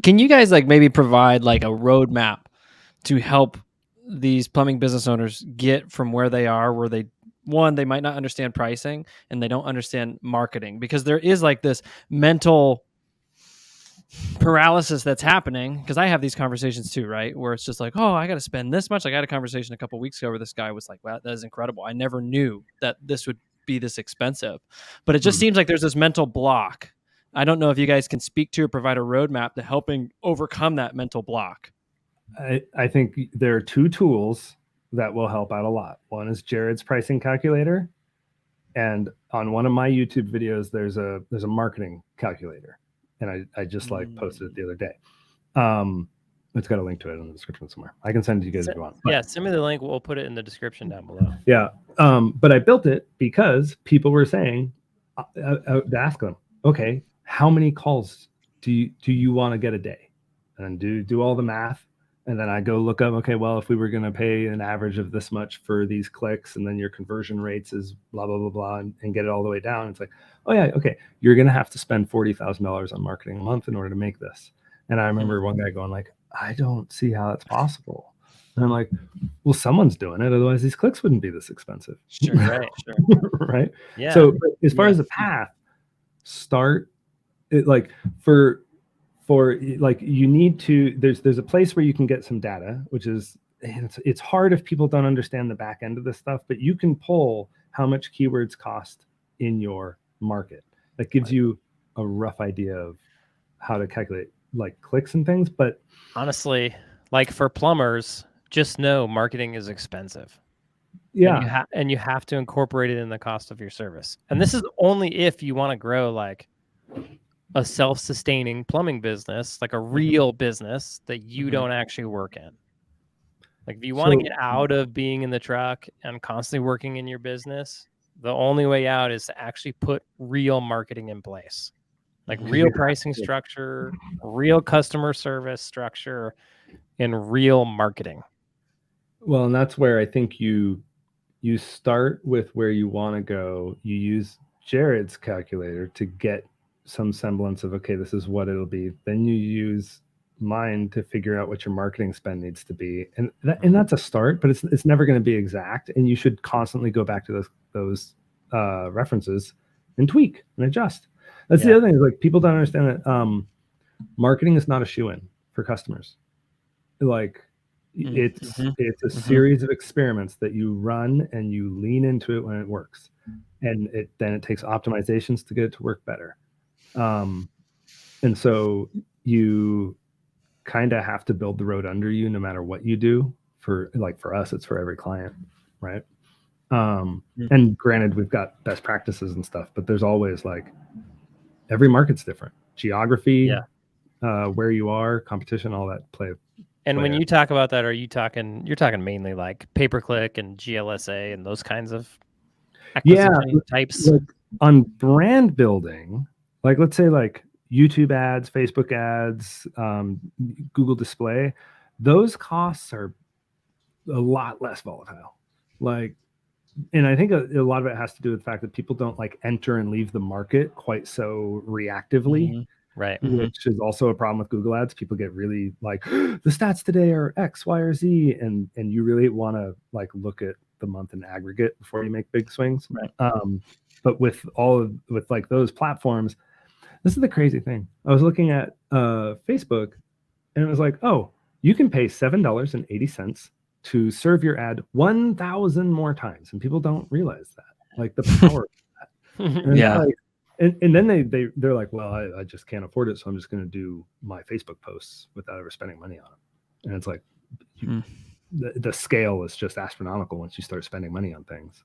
Can you guys like maybe provide like a roadmap to help these plumbing business owners get from where they are, where they might not understand pricing and they don't understand marketing, because there is like this mental paralysis that's happening, because I have these conversations too, right? Where it's just like, oh, I got to spend this much. I got a conversation a couple of weeks ago where this guy was like, wow, that is incredible. I never knew that this would be this expensive. But it just seems like there's this mental block. I don't know if you guys can speak to or provide a roadmap to helping overcome that mental block. I think there are two tools that will help out a lot. One is Jared's pricing calculator. And on one of my YouTube videos, there's a marketing calculator. And I just like posted it the other day. It's got a link to it in the description somewhere. I can send it to you guys if you want. Yeah, send me the link. We'll put it in the description down below. Yeah. But I built it because people were saying, to ask them, okay, how many calls do you want to get a day? And do all the math. And then I go look up, okay, well, if we were going to pay an average of this much for these clicks, and then your conversion rates is blah, blah, blah, blah, and get it all the way down. It's like, oh yeah, okay, you're going to have to spend $40,000 on marketing a month in order to make this. And I remember one guy going like, I don't see how that's possible. And I'm like, well, someone's doing it. Otherwise these clicks wouldn't be this expensive. Sure, right, sure. Right? Yeah. So as far as the path, start it like for like you need to, there's a place where you can get some data, which is, it's hard if people don't understand the back end of this stuff, but you can pull how much keywords cost in your market. That gives you a rough idea of how to calculate like clicks and things. But honestly, like for plumbers, just know marketing is expensive. Yeah. And you have to incorporate it in the cost of your service. And this is only if you want to grow like a self-sustaining plumbing business, like a real business that you don't actually work in. Like if you want to get out of being in the truck and constantly working in your business, the only way out is to actually put real marketing in place, like real pricing structure, real customer service structure, and real marketing. Well, and that's where I think you start with where you want to go. You use Jared's calculator to get some semblance of, okay, this is what it'll be. Then you use mine to figure out what your marketing spend needs to be. And that's a start, but it's never going to be exact. And you should constantly go back to those references and tweak and adjust. That's the other thing, is like people don't understand that marketing is not a shoe-in for customers. Like it's a series of experiments that you run and you lean into it when it works. And then it takes optimizations to get it to work better. And so you kind of have to build the road under you no matter what you do. For us, it's for every client, right? And granted, we've got best practices and stuff, but there's always like every market's different. Geography, where you are, competition, all that play. And when you talk about that, you're talking mainly like pay-per-click and GLSA and those kinds of acquisition types? Like on brand building, like let's say like YouTube ads, Facebook ads, Google display, those costs are a lot less volatile. Like, and I think a lot of it has to do with the fact that people don't like enter and leave the market quite so reactively. Right. Which is also a problem with Google ads. People get really like, the stats today are X, Y, or Z. And you really want to like look at the month in aggregate before you make big swings. Right. But with like those platforms, this is the crazy thing. I was looking at Facebook and it was like, oh, you can pay $7.80 to serve your ad 1,000 more times. And people don't realize that, like the power of that. And like, and then they're like, well, I just can't afford it, so I'm just going to do my Facebook posts without ever spending money on them. And it's like, the scale is just astronomical once you start spending money on things.